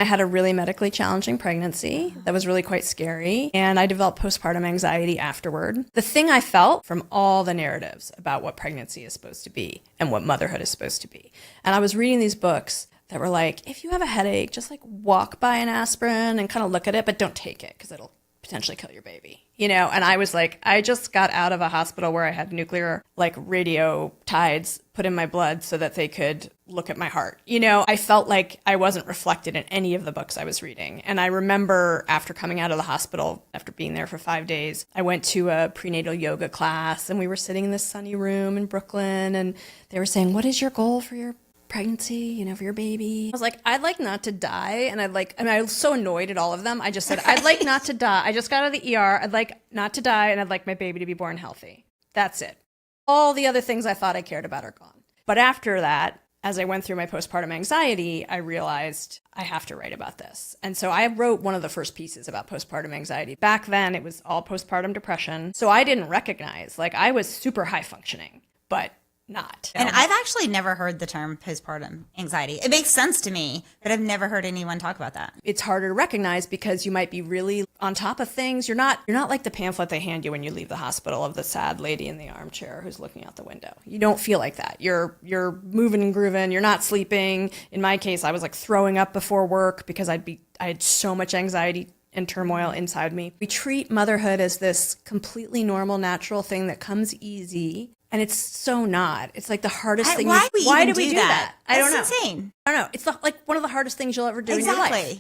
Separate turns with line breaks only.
I had a really medically challenging pregnancy that was really quite scary, and I developed postpartum anxiety afterward. The thing I felt from all the narratives about what pregnancy is supposed to be and what motherhood is supposed to be. And I was reading these books that were like, if you have a headache, just like walk by an aspirin and kind of look at it, but don't take it because it'll potentially kill your baby, and I was like, I just got out of a hospital where I had nuclear like radio tides put in my blood so that they could look at my heart. I felt like I wasn't reflected in any of the books I was reading. And I remember after coming out of the hospital, after being there for 5 days, I went to a prenatal yoga class and we were sitting in this sunny room in Brooklyn and they were saying, what is your goal for your pregnancy, for your baby? I was like, I'd like not to die. And I was so annoyed at all of them. I just said, I'd like not to die. I just got out of the ER. I'd like not to die. And I'd like my baby to be born healthy. That's it. All the other things I thought I cared about are gone. But after that, as I went through my postpartum anxiety, I realized I have to write about this. And so I wrote one of the first pieces about postpartum anxiety. Back then, it was all postpartum depression. So I didn't recognize, I was super high functioning, but not.
And I've actually never heard the term postpartum anxiety. It makes sense to me, but I've never heard anyone talk about that.
It's harder to recognize because you might be really on top of things. You're not like the pamphlet they hand you when you leave the hospital of the sad lady in the armchair who's looking out the window. You don't feel like that. You're moving and grooving. You're not sleeping. In my case, I was like throwing up before work because I had so much anxiety and turmoil inside me. We treat motherhood as this completely normal, natural thing that comes easy. And it's so not. It's like the hardest thing.
Why do we do
that? I don't know.
It's insane.
I don't know. It's like one of the hardest things you'll ever do in your life.